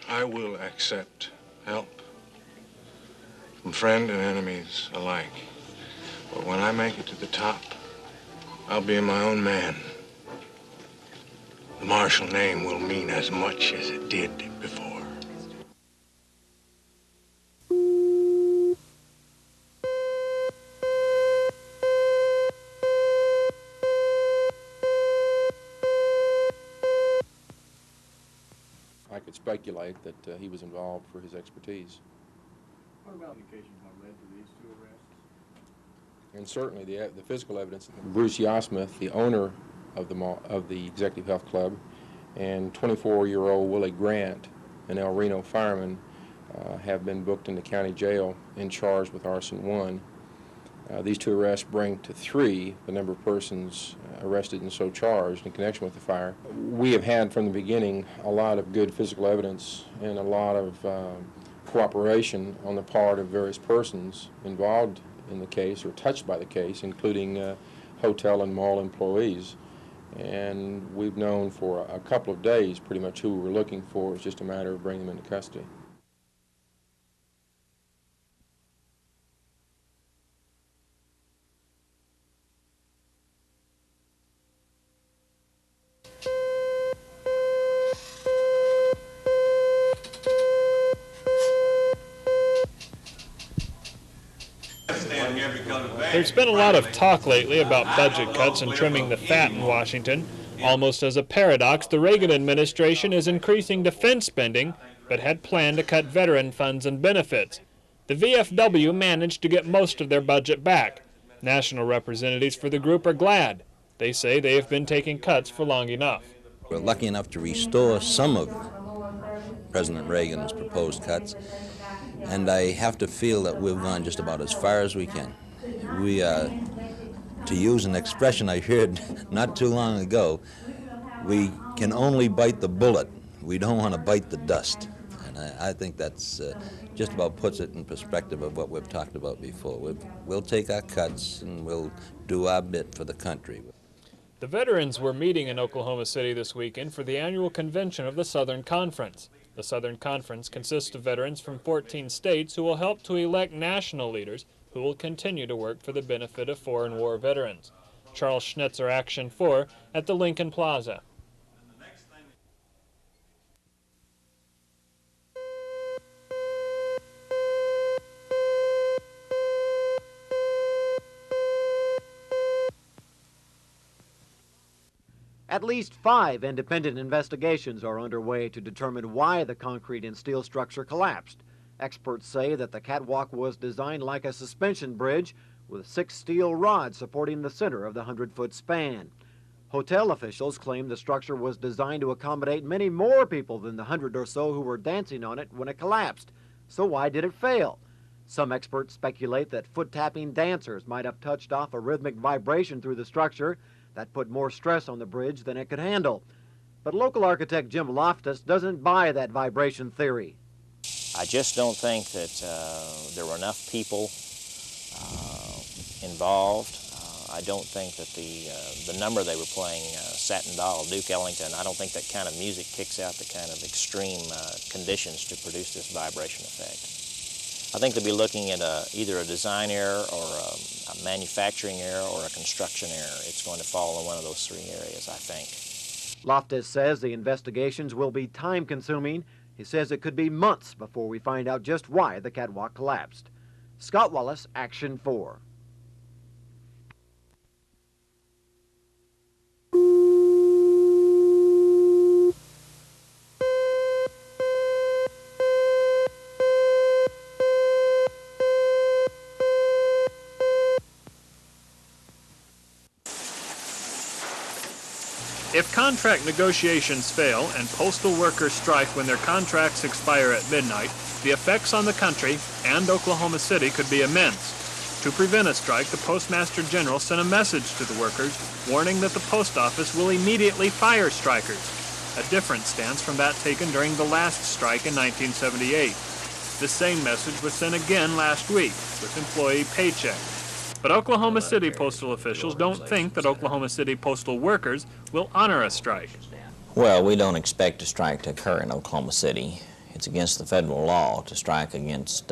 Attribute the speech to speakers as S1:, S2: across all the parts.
S1: I will accept help from friend and enemies alike. But when I make it to the top, I'll be my own man. The Marshall name will mean as much as it did before.
S2: I could speculate that he was involved for his expertise.
S3: What about indications what led to these two arrests?
S2: And certainly the physical evidence. Bruce Yosmith, the owner of the Executive Health Club, and 24-year-old Willie Grant, an El Reno fireman, have been booked in the county jail and charged with arson 1. These two arrests bring to 3 the number of persons arrested and so charged in connection with the fire. We have had from the beginning a lot of good physical evidence and a lot of cooperation on the part of various persons involved in the case or touched by the case, including hotel and mall employees. And we've known for a couple of days pretty much who we were looking for. It's just a matter of bringing them into custody.
S4: There's been a lot of talk lately about budget cuts and trimming the fat in Washington. Almost as a paradox, the Reagan administration is increasing defense spending, but had planned to cut veteran funds and benefits. The VFW managed to get most of their budget back. National representatives for the group are glad. They say they have been taking cuts for long enough.
S5: We're lucky enough to restore some of President Reagan's proposed cuts, and I have to feel that we've gone just about as far as we can. We are, to use an expression I heard not too long ago, we can only bite the bullet. We don't want to bite the dust. And I think that's just about puts it in perspective of what we've talked about before. We'll take our cuts and we'll do our bit for the country.
S4: The veterans were meeting in Oklahoma City this weekend for the annual convention of the Southern Conference. The Southern Conference consists of veterans from 14 states who will help to elect national leaders who will continue to work for the benefit of foreign war veterans. Charles Schnitzer, Action 4, at the Lincoln Plaza.
S6: At least 5 independent investigations are underway to determine why the concrete and steel structure collapsed. Experts say that the catwalk was designed like a suspension bridge with 6 steel rods supporting the center of the 100-foot span. Hotel officials claim the structure was designed to accommodate many more people than the 100 or so who were dancing on it when it collapsed. So why did it fail? Some experts speculate that foot-tapping dancers might have touched off a rhythmic vibration through the structure that put more stress on the bridge than it could handle. But local architect Jim Loftus doesn't buy that vibration theory.
S7: I just don't think that there were enough people involved. I don't think that the number they were playing, Satin Doll, Duke Ellington, I don't think that kind of music kicks out the kind of extreme conditions to produce this vibration effect. I think they'll be looking at either a design error or a manufacturing error or a construction error. It's going to fall in one of those 3 areas, I think.
S6: Loftus says the investigations will be time-consuming. He says it could be months before we find out just why the catwalk collapsed. Scott Wallace, Action 4.
S4: If contract negotiations fail and postal workers strike when their contracts expire at midnight, the effects on the country and Oklahoma City could be immense. To prevent a strike, the Postmaster General sent a message to the workers warning that the post office will immediately fire strikers, a different stance from that taken during the last strike in 1978. The same message was sent again last week with employee paychecks. But Oklahoma City postal officials don't think that Oklahoma City postal workers will honor a strike.
S8: Well, we don't expect a strike to occur in Oklahoma City.
S7: It's against the federal law to strike against,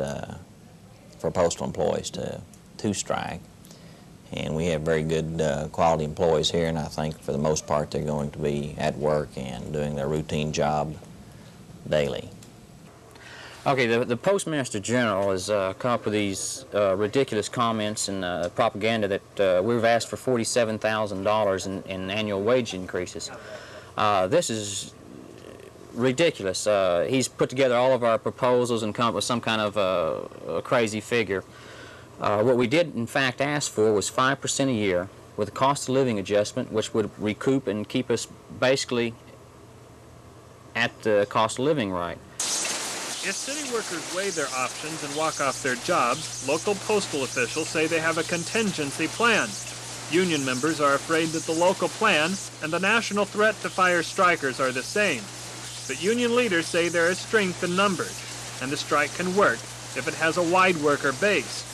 S7: for postal employees to strike. And we have very good quality employees here, and I think for the most part they're going to be at work and doing their routine job daily.
S8: Okay, the Postmaster General has come up with these ridiculous comments and propaganda that we've asked for $47,000 in annual wage increases. This is ridiculous. He's put together all of our proposals and come up with some kind of a crazy figure. What we did, in fact, ask for was 5% a year with a cost of living adjustment, which would recoup and keep us basically at the cost of living rate.
S4: If city workers weigh their options and walk off their jobs, local postal officials say they have a contingency plan. Union members are afraid that the local plan and the national threat to fire strikers are the same. But union leaders say there is strength in numbers, and the strike can work if it has a wide worker base.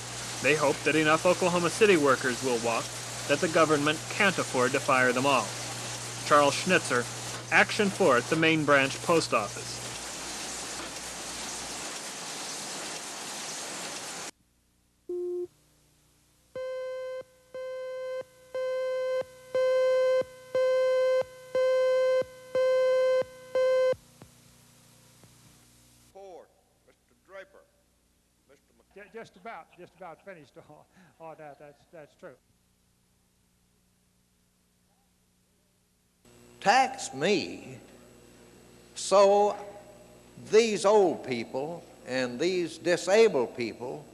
S4: They hope that enough Oklahoma City workers will walk that the government can't afford to fire them all. Charles Schnitzer, Action 4 at the Main Branch Post Office.
S9: Just about finished all that. That's true.
S10: Tax me so these old people and these disabled people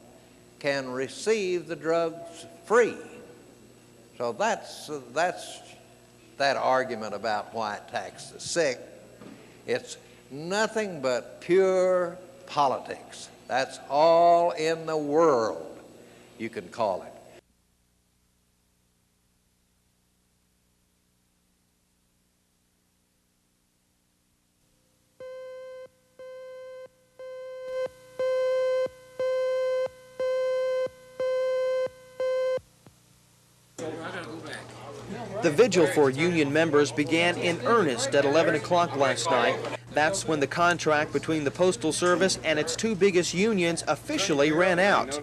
S10: can receive the drugs free. So that's that argument about why it taxes the sick. It's nothing but pure politics. That's all in the world, you can call it.
S11: The vigil for union members began in earnest at 11 o'clock last night. That's when the contract between the Postal Service and its two biggest unions officially ran out.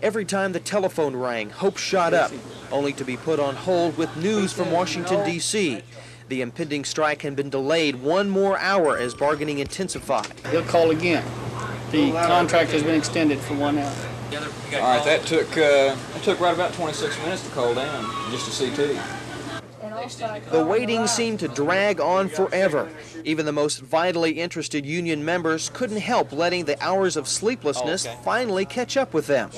S11: Every time the telephone rang, hope shot up, only to be put on hold with news from Washington, D.C. The impending strike had been delayed one more hour as bargaining intensified.
S12: He'll call again. The contract has been extended for 1 hour.
S2: All right, that took right about 26 minutes to call down, just to see two.
S11: The waiting seemed to drag on forever. Even the most vitally interested union members couldn't help letting the hours of sleeplessness finally catch up with them.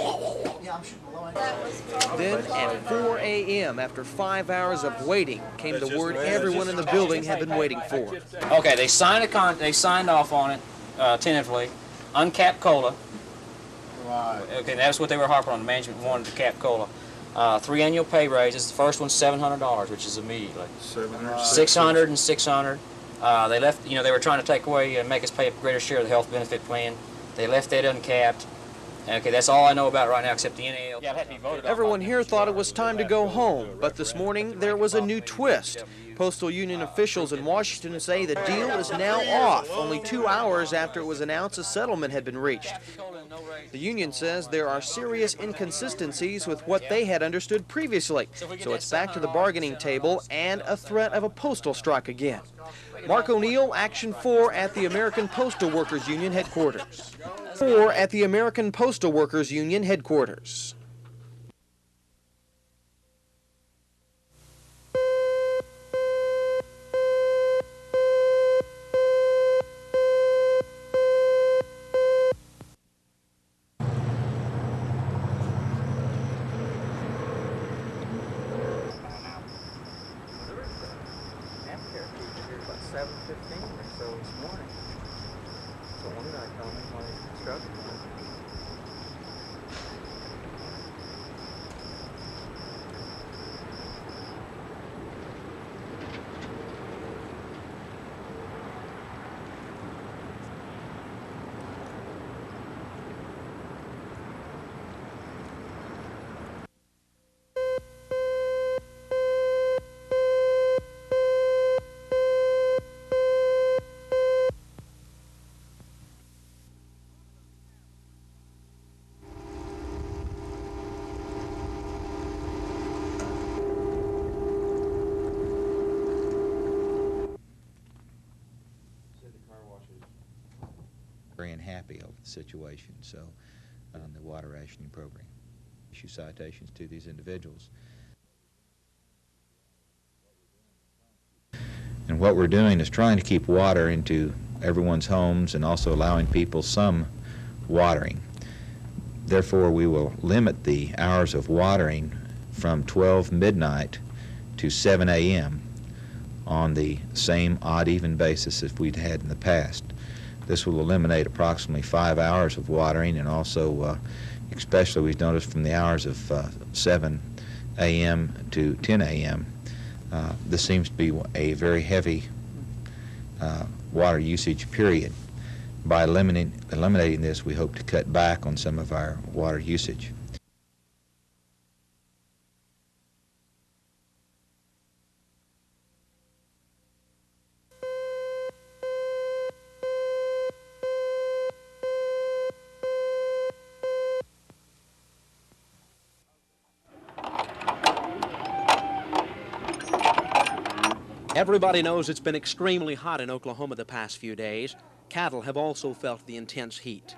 S11: Then at 4 a.m., after 5 hours of waiting, came the word everyone in the building had been waiting for.
S8: Okay, they signed off on it tentatively, uncapped COLA.
S3: Right.
S8: Okay, that's what they were harping on. The management wanted to cap COLA. 3 annual pay raises. The first one's $700, which is immediately. 600 and 600. They left. They were trying to take away and make us pay a greater share of the health benefit plan. They left that uncapped. Okay, that's all I know about right now, except the NAL. Yeah, it had to be voted on.
S11: Everyone here thought it was time to go home, but this morning there was a new twist. Postal Union officials in Washington say the deal is now off, only 2 hours after it was announced a settlement had been reached. The union says there are serious inconsistencies with what they had understood previously, so it's back to the bargaining table and a threat of a postal strike again. Mark O'Neill, Action 4 at the American Postal Workers Union headquarters. 4 at the American Postal Workers Union headquarters.
S13: very unhappy over the situation, so the water rationing program. Issue citations to these individuals. And what we're doing is trying to keep water into everyone's homes and also allowing people some watering. Therefore, we will limit the hours of watering from 12 midnight to 7 a.m. on the same odd-even basis as we'd had in the past. This will eliminate approximately 5 hours of watering, and also, especially we've noticed from the hours of 7 a.m. to 10 a.m., this seems to be a very heavy water usage period. By eliminating this, we hope to cut back on some of our water usage.
S14: Everybody knows it's been extremely hot in Oklahoma the past few days. Cattle have also felt the intense heat.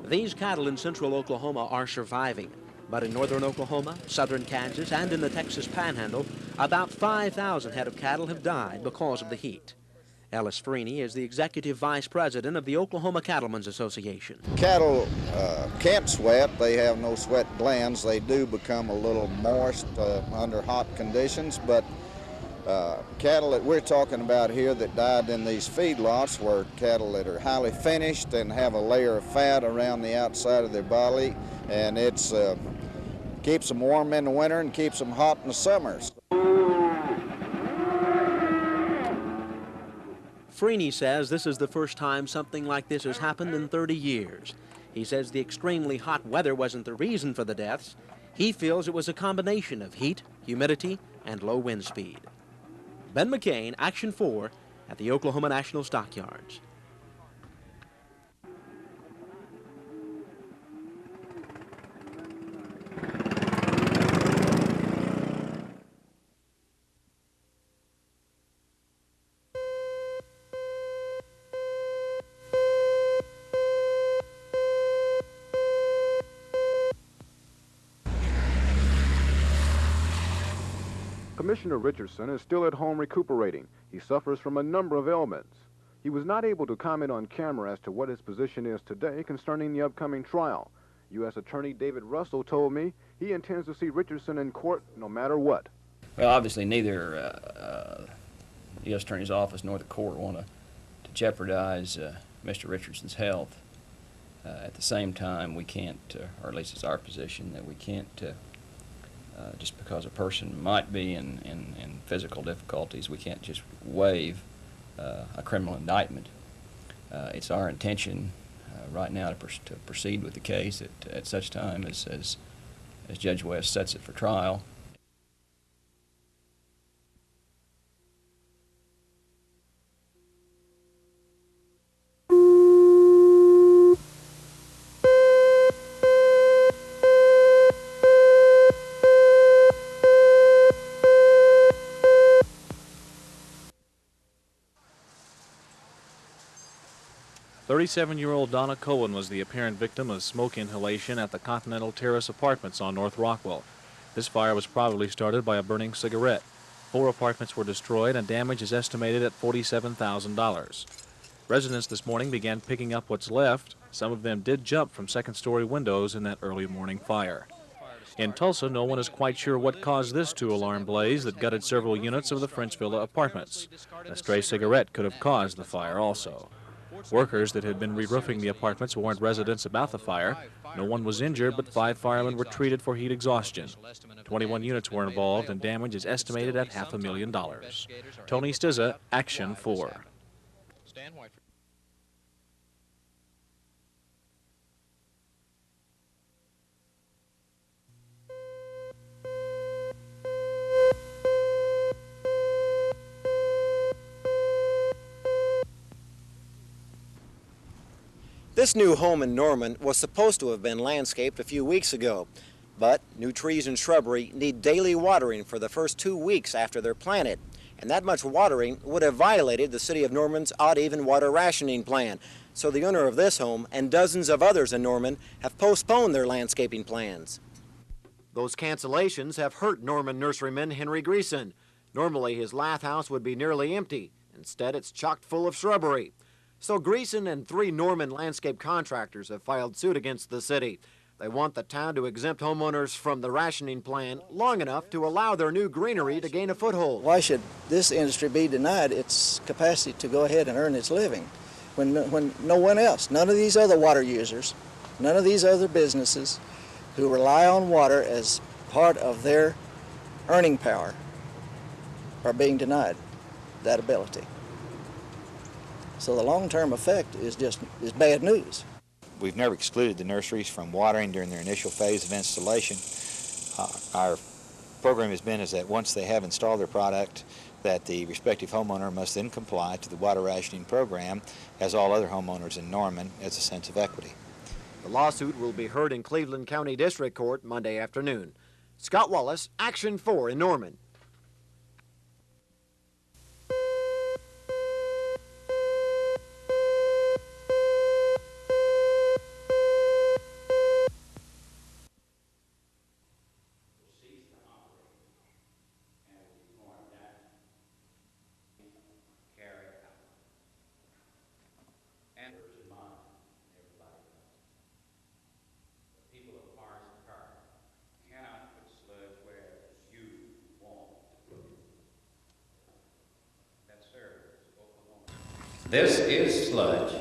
S14: These cattle in central Oklahoma are surviving, but in northern Oklahoma, southern Kansas, and in the Texas Panhandle, about 5,000 head of cattle have died because of the heat. Ellis Freeney is the executive vice president of the Oklahoma Cattlemen's Association.
S15: Cattle can't sweat. They have no sweat glands. They do become a little moist under hot conditions, but cattle that we're talking about here that died in these feedlots were cattle that are highly finished and have a layer of fat around the outside of their body, and it's keeps them warm in the winter and keeps them hot in the summers.
S14: Freeney says this is the first time something like this has happened in 30 years. He says the extremely hot weather wasn't the reason for the deaths. He feels it was a combination of heat, humidity, and low wind speed. Ben McCain, Action 4, at the Oklahoma National Stockyards.
S16: Commissioner Richardson is still at home recuperating. He suffers from a number of ailments. He was not able to comment on camera as to what his position is today concerning the upcoming trial. U.S. Attorney David Russell told me he intends to see Richardson in court no matter what.
S17: Well, obviously neither the U.S. Attorney's Office nor the court want to jeopardize Mr. Richardson's health. At the same time, we can't, or at least it's our position, that we can't just because a person might be in physical difficulties, we can't just waive a criminal indictment. It's our intention right now to proceed with the case at such time as Judge West sets it for trial.
S4: "37-year-old Donna Cohen was the apparent victim of smoke inhalation at the Continental Terrace Apartments on North Rockwell. This fire was probably started by a burning cigarette. 4 apartments were destroyed and damage is estimated at $47,000. Residents this morning began picking up what's left. Some of them did jump from second-story windows in that early morning fire. In Tulsa, no one is quite sure what caused this two-alarm blaze that gutted several units of the French Villa apartments. A stray cigarette could have caused the fire also. Workers that had been re-roofing the apartments warned residents about the fire. No one was injured, but 5 firemen were treated for heat exhaustion. 21 units were involved, and damage is estimated at $500,000. Tony Stizza, Action 4.
S18: This new home in Norman was supposed to have been landscaped a few weeks ago, but new trees and shrubbery need daily watering for the first 2 weeks after they're planted. and that much watering would have violated the City of Norman's odd-even water rationing plan. So the owner of this home and dozens of others in Norman have postponed their landscaping plans.
S6: Those cancellations have hurt Norman nurseryman Henry Greason. Normally his lath house would be nearly empty. Instead, it's chock full of shrubbery. So Greason and 3 Norman landscape contractors have filed suit against the city. They want the town to exempt homeowners from the rationing plan long enough to allow their new greenery to gain a foothold.
S19: Why should this industry be denied its capacity to go ahead and earn its living when no one else, none of these other water users, none of these other businesses who rely on water as part of their earning power are being denied that ability? So the long-term effect is bad news.
S13: We've never excluded the nurseries from watering during their initial phase of installation. Our program has been is that once they have installed their product, that the respective homeowner must then comply to the water rationing program, as all other homeowners in Norman, as a sense of equity.
S6: The lawsuit will be heard in Cleveland County District Court Monday afternoon. Scott Wallace, Action 4 in Norman.
S20: This is sludge.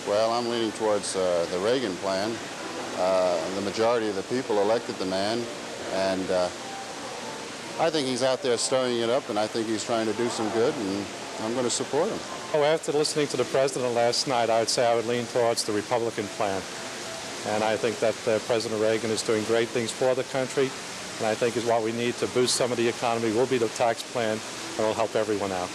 S21: Well, I'm leaning towards the Reagan plan. The majority of the people elected the man, and I think he's out there stirring it up, and I think he's trying to do some good, and I'm going to support him.
S22: Oh, after listening to the president last night, I would say I would lean towards the Republican plan. And I think that President Reagan is doing great things for the country, and I think is what we need to boost some of the economy will be the tax plan, and will help everyone out.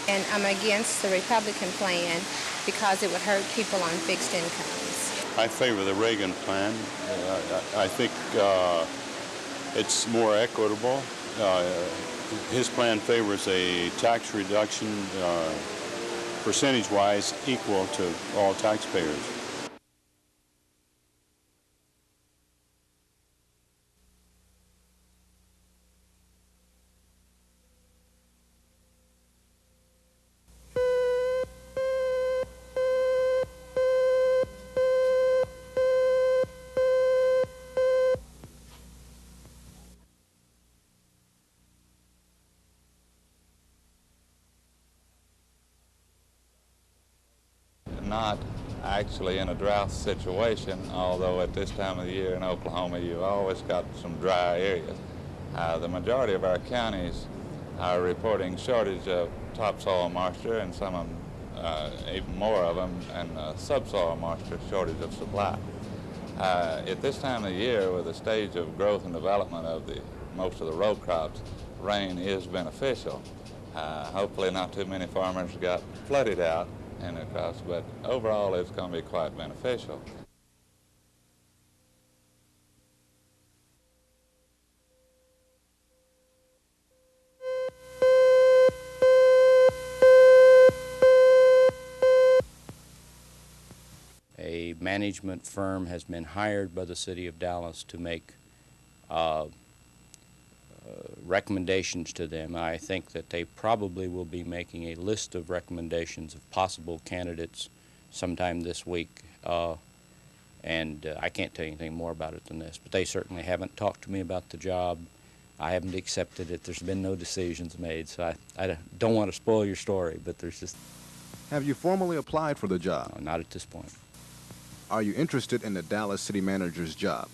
S23: And I'm against the Republican plan because it would hurt people on fixed incomes.
S24: I favor the Reagan plan. I think it's more equitable. His plan favors a tax reduction percentage-wise equal to all taxpayers.
S25: Not actually in a drought situation, although at this time of the year in Oklahoma you've always got some dry areas. The majority of our counties are reporting shortage of topsoil moisture, and some of them, even more of them, and subsoil moisture shortage of supply. At this time of the year, with the stage of growth and development of most of the row crops, rain is beneficial. Hopefully not too many farmers got flooded out in the crops, but overall it's going to be quite beneficial.
S17: A management firm has been hired by the City of Dallas to make recommendations to them. I think that they probably will be making a list of recommendations of possible candidates sometime this week, and I can't tell you anything more about it than this, but they certainly haven't talked to me about the job. I haven't accepted it. There's been no decisions made, so I don't want to spoil your story, but there's just...
S16: Have you formally applied for the job?
S17: No, not at this point.
S16: Are you interested in the Dallas city manager's job?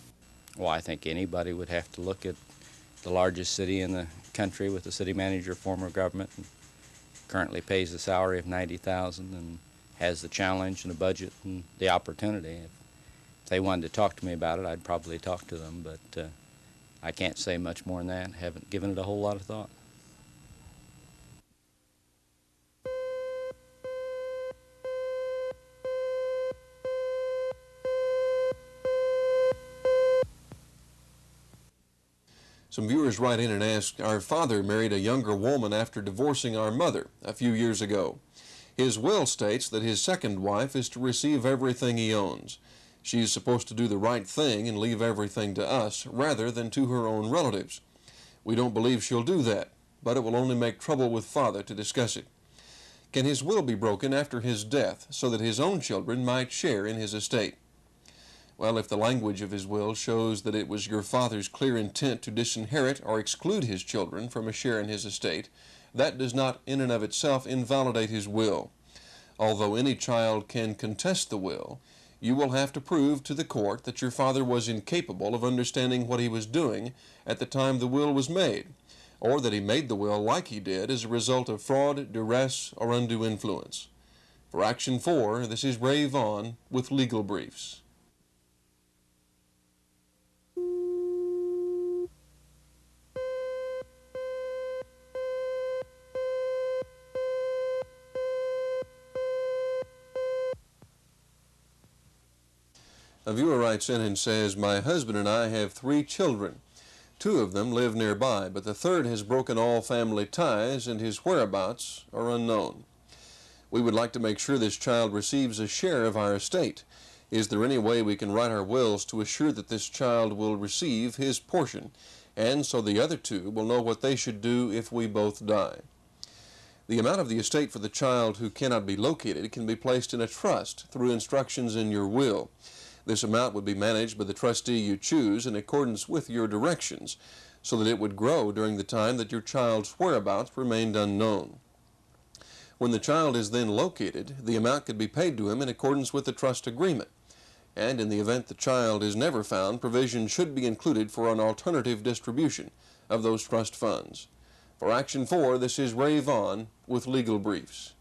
S17: Well, I think anybody would have to look at the largest city in the country with a city manager, form of government, and currently pays a salary of $90,000 and has the challenge and the budget and the opportunity. If they wanted to talk to me about it, I'd probably talk to them, but I can't say much more than that. Haven't given it a whole lot of thought.
S1: Some viewers write in and ask, our father married a younger woman after divorcing our mother a few years ago. His will states that his second wife is to receive everything he owns. She is supposed to do the right thing and leave everything to us rather than to her own relatives. We don't believe she'll do that, but it will only make trouble with father to discuss it. Can his will be broken after his death so that his own children might share in his estate? Well, if the language of his will shows that it was your father's clear intent to disinherit or exclude his children from a share in his estate, that does not in and of itself invalidate his will. Although any child can contest the will, you will have to prove to the court that your father was incapable of understanding what he was doing at the time the will was made, or that he made the will like he did as a result of fraud, duress, or undue influence. For Action 4, this is Ray Vaughn with Legal Briefs. A viewer writes in and says, my husband and I have 3 children. 2 of them live nearby, but the third has broken all family ties and his whereabouts are unknown. We would like to make sure this child receives a share of our estate. Is there any way we can write our wills to assure that this child will receive his portion, and so the other 2 will know what they should do if we both die? The amount of the estate for the child who cannot be located can be placed in a trust through instructions in your will. This amount would be managed by the trustee you choose in accordance with your directions, so that it would grow during the time that your child's whereabouts remained unknown. When the child is then located, the amount could be paid to him in accordance with the trust agreement. And in the event the child is never found, provision should be included for an alternative distribution of those trust funds. For Action 4, this is Ray Vaughn with Legal Briefs.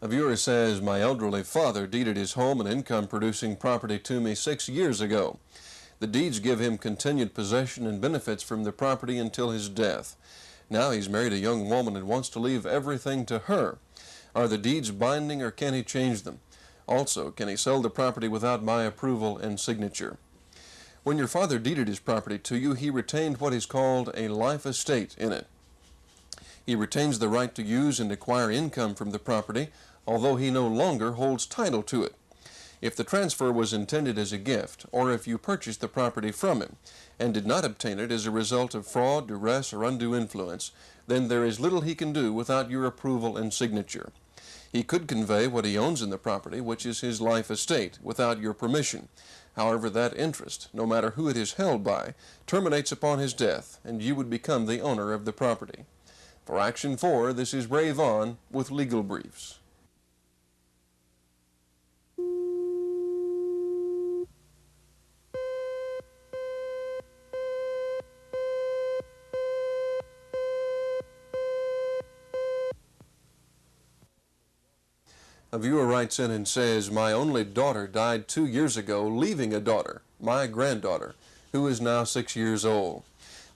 S1: A viewer says, my elderly father deeded his home and income-producing property to me 6 years ago. The deeds give him continued possession and benefits from the property until his death. Now he's married a young woman and wants to leave everything to her. Are the deeds binding or can he change them? Also, can he sell the property without my approval and signature? When your father deeded his property to you, he retained what is called a life estate in it. He retains the right to use and acquire income from the property, although he no longer holds title to it. If the transfer was intended as a gift, or if you purchased the property from him and did not obtain it as a result of fraud, duress, or undue influence, then there is little he can do without your approval and signature. He could convey what he owns in the property, which is his life estate, without your permission. However, that interest, no matter who it is held by, terminates upon his death, and you would become the owner of the property. For Action 4, this is Ray Vaughn with Legal Briefs. A viewer writes in and says, my only daughter died 2 years ago, leaving a daughter, my granddaughter, who is now 6 years old.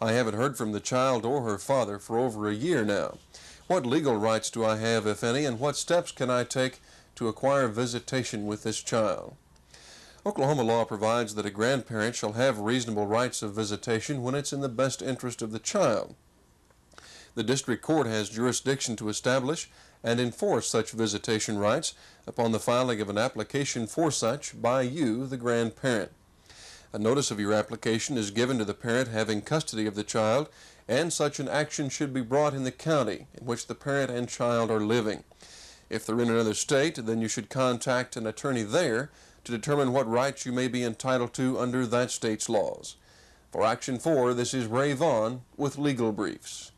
S1: I haven't heard from the child or her father for over a year now. What legal rights do I have, if any, and what steps can I take to acquire visitation with this child? Oklahoma law provides that a grandparent shall have reasonable rights of visitation when it's in the best interest of the child. The district court has jurisdiction to establish and enforce such visitation rights upon the filing of an application for such by you, the grandparent. A notice of your application is given to the parent having custody of the child, and such an action should be brought in the county in which the parent and child are living. If they're in another state, then you should contact an attorney there to determine what rights you may be entitled to under that state's laws. For Action 4, this is Ray Vaughn with Legal Briefs.